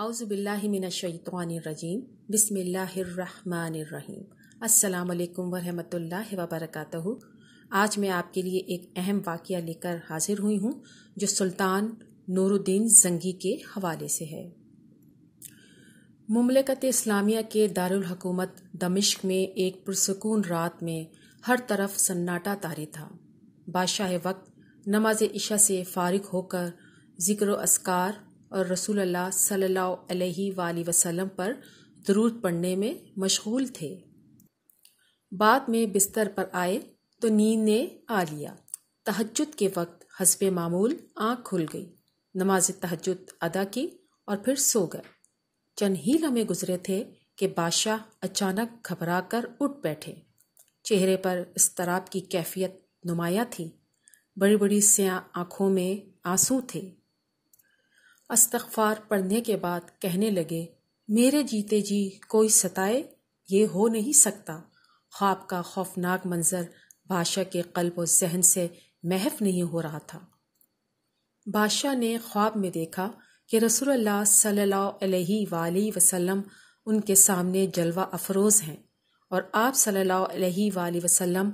اعوذ باللہ من الشیطان الرجیم بسم اللہ الرحمن الرحیم۔ السلام علیکم ورحمۃ اللہ وبرکاتہ۔ آج میں آپ کے لیے ایک اہم واقعہ لے کر حاضر ہوئی ہوں جو سلطان نور الدین زنگی کے حوالے سے ہے۔ مملکت اسلامیہ کے دارالحکومت دمشق میں ایک پرسکون رات میں ہر طرف سناٹا طاری تھا۔ بادشاہ وقت نماز عشاء سے فارغ ہو کر ذکر و اذکار اور رسول اللہ صلی اللہ علیہ وآلہ وسلم پر درود پڑھنے میں مشغول تھے۔ بعد میں بستر پر آئے تو نیند نے آ لیا۔ تہجد کے وقت حسب معمول آنکھ کھل گئی، نماز تہجد ادا کی اور پھر سو گئے۔ چند ہی لمحے گزرے تھے کہ بادشاہ اچانک گھبرا کر اٹھ بیٹھے۔ چہرے پر اضطراب کی کیفیت نمایاں تھی، بڑی بڑی سیاہ آنکھوں میں آنسو تھے۔ استغفار پڑھنے کے بعد کہنے لگے، میرے جیتے جی کوئی ستائے، یہ ہو نہیں سکتا۔ خواب کا خوفناک منظر بادشاہ کے قلب و ذہن سے محو نہیں ہو رہا تھا۔ بادشاہ نے خواب میں دیکھا کہ رسول اللہ صلی اللہ علیہ وآلہ وسلم ان کے سامنے جلوہ افروز ہیں اور آپ صلی اللہ علیہ وآلہ وسلم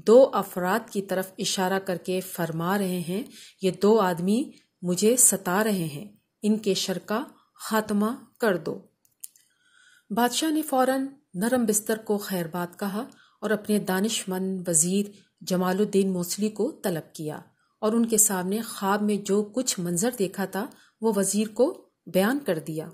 دو افراد کی طرف اشارہ کر کے فرما رہے ہیں، یہ دو آدمی مجھے ستا رہے ہیں، ان کے شر کا خاتمہ کر دو۔ بادشاہ نے فوراً نرم بستر کو خیر باد کہا اور اپنے دانش مند وزیر جمال الدین موصلی کو طلب کیا اور ان کے سامنے خواب میں جو کچھ منظر دیکھا تھا وہ وزیر کو بیان کر دیا،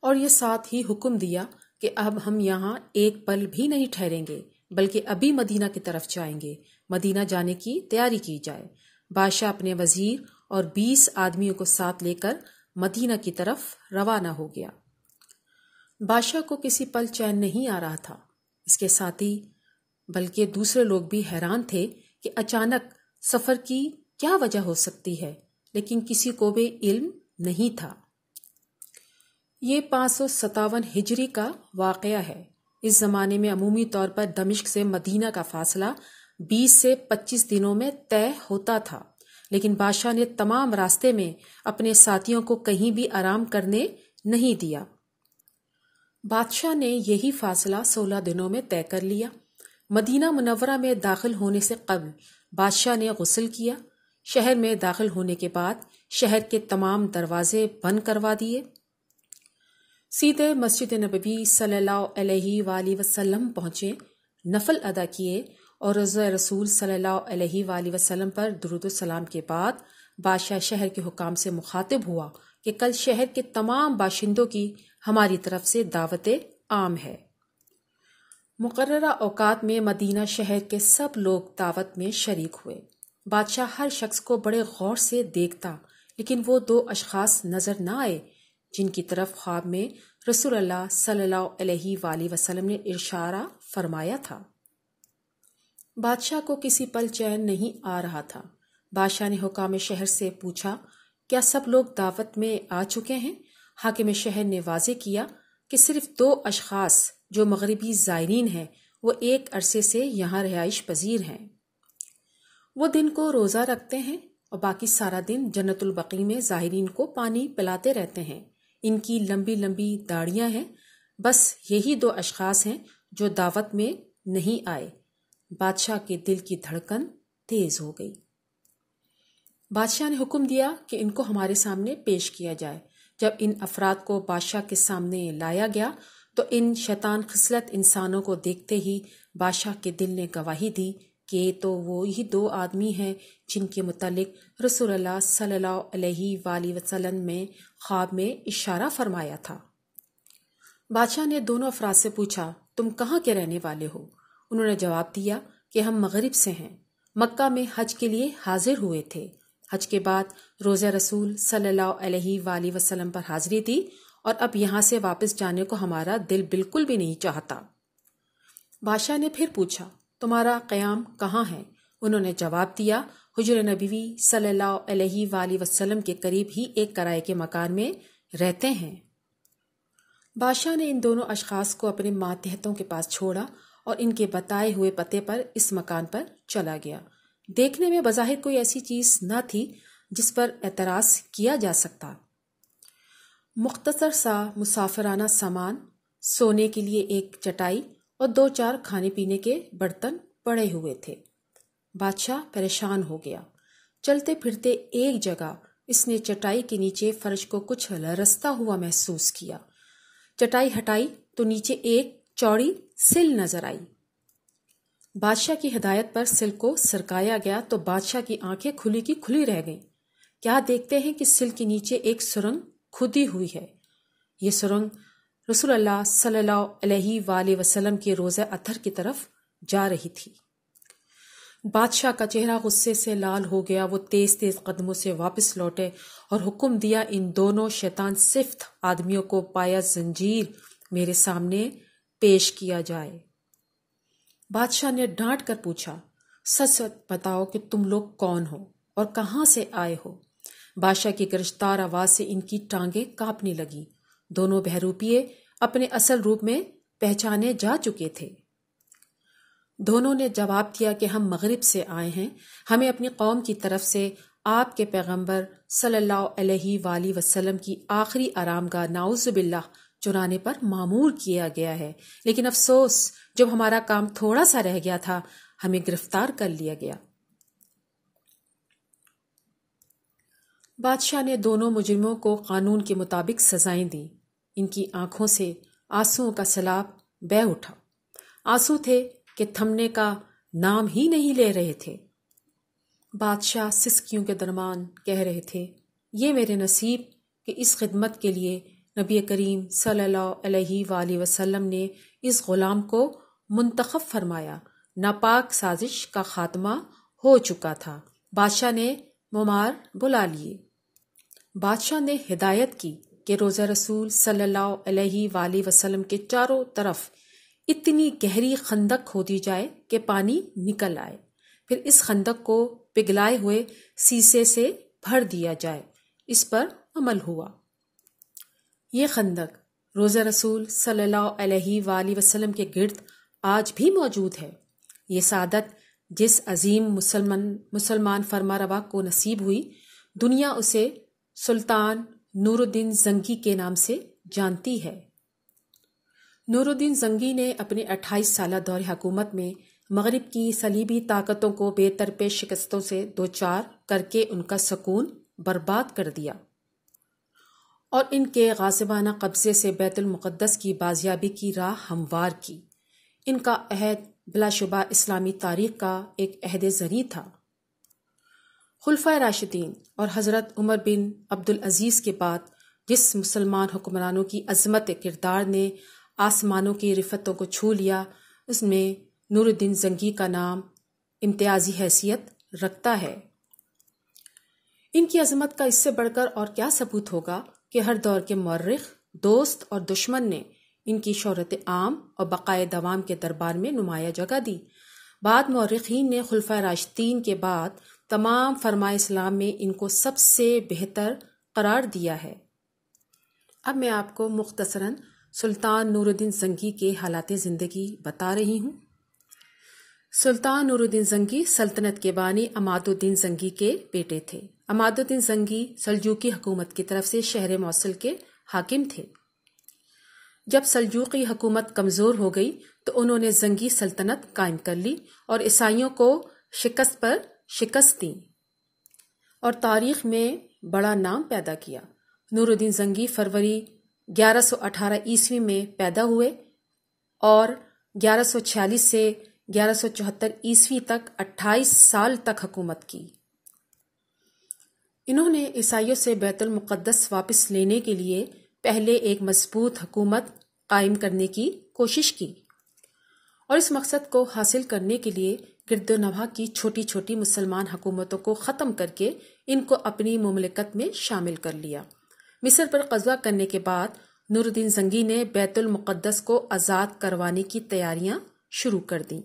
اور یہ ساتھ ہی حکم دیا کہ اب ہم یہاں ایک پل بھی نہیں ٹھہریں گے بلکہ ابھی مدینہ کی طرف جائیں گے، مدینہ جانے کی تیاری کی جائے۔ بادشاہ اپنے وزیر اور 20 آدمیوں کو ساتھ لے کر مدینہ کی طرف روانہ ہو گیا۔ بادشاہ کو کسی پل چین نہیں آ رہا تھا، اس کے ساتھی بلکہ دوسرے لوگ بھی حیران تھے کہ اچانک سفر کی کیا وجہ ہو سکتی ہے، لیکن کسی کو بھی علم نہیں تھا۔ یہ 557 ہجری کا واقعہ ہے۔ اس زمانے میں عمومی طور پر دمشق سے مدینہ کا فاصلہ 20 سے 25 دنوں میں طے ہوتا تھا، لیکن بادشاہ نے تمام راستے میں اپنے ساتھیوں کو کہیں بھی آرام کرنے نہیں دیا۔ بادشاہ نے یہی فاصلہ 16 دنوں میں طے کر لیا۔ مدینہ منورہ میں داخل ہونے سے قبل بادشاہ نے غسل کیا۔ شہر میں داخل ہونے کے بعد شہر کے تمام دروازے بند کروا دیے۔ سیدھے مسجد نبوی صلی اللہ علیہ وآلہ وسلم پہنچے، نفل ادا کیے اور روضہ رسول صلی اللہ علیہ وآلہ وسلم پر درود و سلام کے بعد بادشاہ شہر کے حکام سے مخاطب ہوا کہ کل شہر کے تمام باشندوں کی ہماری طرف سے دعوت عام ہے۔ مقررہ اوقات میں مدینہ شہر کے سب لوگ دعوت میں شریک ہوئے۔ بادشاہ ہر شخص کو بڑے غور سے دیکھتا، لیکن وہ دو اشخاص نظر نہ آئے جن کی طرف خواب میں رسول اللہ صلی اللہ علیہ وآلہ وسلم نے اشارہ فرمایا تھا۔ بادشاہ کو کسی پل چین نہیں آ رہا تھا۔ بادشاہ نے حکام شہر سے پوچھا، کیا سب لوگ دعوت میں آ چکے ہیں؟ حاکم شہر نے واضح کیا کہ صرف 2 اشخاص جو مغربی زائرین ہیں وہ ایک عرصے سے یہاں رہائش پذیر ہیں۔ وہ دن کو روزہ رکھتے ہیں اور باقی سارا دن جنت البقیع میں زائرین کو پانی پلاتے رہتے ہیں۔ ان کی لمبی لمبی داڑھیاں ہیں۔ بس یہی 2 اشخاص ہیں جو دعوت میں نہیں آئے۔ بادشاہ کے دل کی دھڑکن تیز ہو گئی۔ بادشاہ نے حکم دیا کہ ان کو ہمارے سامنے پیش کیا جائے۔ جب ان افراد کو بادشاہ کے سامنے لایا گیا تو ان شیطان خصلت انسانوں کو دیکھتے ہی بادشاہ کے دل نے گواہی دی کہ یہ تو وہی 2 آدمی ہیں جن کے متعلق رسول اللہ صلی اللہ علیہ وآلہ وسلم میں خواب میں اشارہ فرمایا تھا۔ بادشاہ نے دونوں افراد سے پوچھا، تم کہاں کے رہنے والے ہو؟ انہوں نے جواب دیا کہ ہم مغرب سے ہیں، مکہ میں حج کے لیے حاضر ہوئے تھے۔ حج کے بعد روضہ رسول صلی اللہ علیہ وآلہ وسلم پر حاضری دی اور اب یہاں سے واپس جانے کو ہمارا دل بالکل بھی نہیں چاہتا۔ بادشاہ نے پھر پوچھا، تمہارا قیام کہاں ہے؟ انہوں نے جواب دیا، حجر نبوی صلی اللہ علیہ وآلہ وسلم کے قریب ہی ایک کرائے کے مکان میں رہتے ہیں۔ بادشاہ نے ان دونوں اشخاص کو اپنے ماتحتوں کے پاس چھوڑا اور ان کے بتائے ہوئے پتے پر اس مکان پر چلا گیا۔ دیکھنے میں بظاہر کوئی ایسی چیز نہ تھی جس پر اعتراض کیا جا سکتا۔ مختصر سا مسافرانہ سامان، سونے کے لیے ایک چٹائی اور 2-4 کھانے پینے کے برتن پڑے ہوئے تھے۔ بادشاہ پریشان ہو گیا۔ چلتے پھرتے ایک جگہ اس نے چٹائی کے نیچے فرش کو کچھ لرزتا ہوا محسوس کیا۔ چٹائی ہٹائی تو نیچے ایک چوڑی سل نظر آئی۔ بادشاہ کی ہدایت پر سل کو سرکایا گیا تو بادشاہ کی آنکھیں کھلی کی کھلی رہ گئیں۔ کیا دیکھتے ہیں کہ سل کے نیچے ایک سرنگ کھدی ہوئی ہے۔ یہ سرنگ رسول اللہ صلی اللہ علیہ وآلہ وسلم کے روضہ اطہر کی طرف جا رہی تھی۔ بادشاہ کا چہرہ غصے سے لال ہو گیا۔ وہ تیز تیز قدموں سے واپس لوٹے اور حکم دیا ان دونوں شیطان صفت آدمیوں کو پایا زنجیر میرے سامنے پیش کیا جائے۔ بادشاہ نے ڈانٹ کر پوچھا، سچ بتاؤ کہ تم لوگ کون ہو اور کہاں سے آئے ہو؟ بادشاہ کی گرجدار آواز سے ان کی ٹانگیں کانپنے لگیں۔ دونوں بہروپیے اپنے اصل روپ میں پہچانے جا چکے تھے۔ دونوں نے جواب دیا کہ ہم مغرب سے آئے ہیں، ہمیں اپنی قوم کی طرف سے آپ کے پیغمبر صلی اللہ علیہ وآلہ وسلم کی آخری آرام گاہ نعوذ باللہ چرانے پر مامور کیا گیا ہے، لیکن افسوس جب ہمارا کام تھوڑا سا رہ گیا تھا ہمیں گرفتار کر لیا گیا۔ بادشاہ نے دونوں مجرموں کو قانون کے مطابق سزائیں دیں۔ ان کی آنکھوں سے آنسوؤں کا سیلاب بہہ اٹھا۔ آنسو تھے کہ تھمنے کا نام ہی نہیں لے رہے تھے۔ بادشاہ سسکیوں کے درمیان کہہ رہے تھے، یہ میرے نصیب کہ اس خدمت کے لیے نبی کریم صلی اللہ علیہ وآلہ وسلم نے اس غلام کو منتخب فرمایا۔ ناپاک سازش کا خاتمہ ہو چکا تھا۔ بادشاہ نے ممار بلا لیے۔ بادشاہ نے ہدایت کی کہ روضہ رسول صلی اللہ علیہ وآلہ وسلم کے چاروں طرف اتنی گہری خندق کھودی جائے کہ پانی نکل آئے، پھر اس خندق کو پگھلائے ہوئے سیسے سے بھر دیا جائے۔ اس پر عمل ہوا۔ یہ خندق روضہ رسول صلی اللہ علیہ وآلہ وسلم کے گرد آج بھی موجود ہے۔ یہ سعادت جس عظیم مسلمان فرمانروا کو نصیب ہوئی، دنیا اسے سلطان نور الدین زنگی کے نام سے جانتی ہے۔ نور الدین زنگی نے اپنے 28 سالہ دور حکومت میں مغرب کی صلیبی طاقتوں کو بے طرفِ شکستوں سے دوچار کر کے ان کا سکون برباد کر دیا اور ان کے غاصبانہ قبضے سے بیت المقدس کی بازیابی کی راہ ہموار کی۔ ان کا عہد بلا شبہ اسلامی تاریخ کا ایک عہد زریں تھا۔ خلفائے راشدین اور حضرت عمر بن عبدالعزیز کے بعد جس مسلمان حکمرانوں کی عظمت کردار نے آسمانوں کی رفتوں کو چھو لیا، اس میں نور الدین زنگی کا نام امتیازی حیثیت رکھتا ہے۔ ان کی عظمت کا اس سے بڑھ کر اور کیا ثبوت ہوگا کہ ہر دور کے مورخ، دوست اور دشمن نے ان کی شہرت عام اور بقائے دوام کے دربار میں نمایاں جگہ دی۔ بعد مورخین نے خلفائے راشدین کے بعد تمام فرمائے اسلام میں ان کو سب سے بہتر قرار دیا ہے۔ اب میں آپ کو مختصراً سلطان نور الدین زنگی کے حالات زندگی بتا رہی ہوں۔ سلطان نور الدین زنگی سلطنت کے بانی عماد الدین زنگی کے بیٹے تھے۔ عماد الدین زنگی سلجوقی حکومت کی طرف سے شہر موصل کے حاکم تھے۔ جب سلجوقی حکومت کمزور ہو گئی تو انہوں نے زنگی سلطنت قائم کر لی اور عیسائیوں کو شکست پر شکست دی اور تاریخ میں بڑا نام پیدا کیا۔ نور الدین زنگی فروری 1118 عیسوی میں پیدا ہوئے اور 1146 سے 1174 عیسوی تک 28 سال تک حکومت کی۔ انہوں نے عیسائیوں سے بیت المقدس واپس لینے کے لیے پہلے ایک مضبوط حکومت قائم کرنے کی کوشش کی اور اس مقصد کو حاصل کرنے کے لیے گرد و نواح کی چھوٹی چھوٹی مسلمان حکومتوں کو ختم کر کے ان کو اپنی مملکت میں شامل کر لیا۔ مصر پر قبضہ کرنے کے بعد نور الدین زنگی نے بیت المقدس کو آزاد کروانے کی تیاریاں شروع کر دیں۔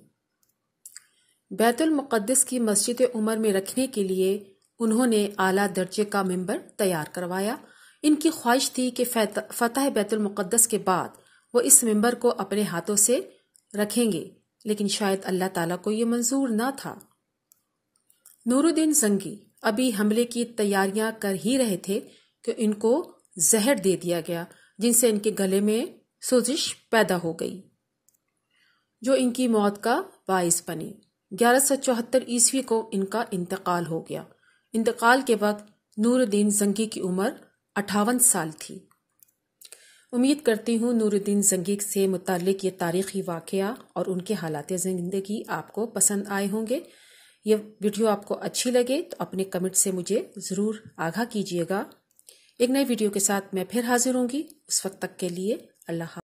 بیت المقدس کی مسجد عمر میں رکھنے کے لیے انہوں نے اعلیٰ درجے کا ممبر تیار کروایا۔ ان کی خواہش تھی کہ فتح بیت المقدس کے بعد وہ اس ممبر کو اپنے ہاتھوں سے رکھیں گے، لیکن شاید اللہ تعالیٰ کو یہ منظور نہ تھا۔ نور الدین زنگی ابھی حملے کی تیاریاں کر ہی رہے تھے کہ ان کو زہر دے دیا گیا جن سے ان کے گلے میں سوزش پیدا ہو گئی جو ان کی موت کا باعث بنی۔ 1174 عیسوی کو ان کا انتقال ہو گیا۔ انتقال کے وقت نور الدین زنگی کی عمر 58 سال تھی۔ امید کرتی ہوں نور الدین زنگی سے متعلق یہ تاریخی واقعہ اور ان کے حالات زندگی آپ کو پسند آئے ہوں گے۔ یہ ویڈیو آپ کو اچھی لگے تو اپنے کمنٹ سے مجھے ضرور آگاہ کیجیے گا۔ ایک نئے ویڈیو کے ساتھ میں پھر حاضر ہوں گی۔ اس وقت تک کے لیے اللہ حافظ۔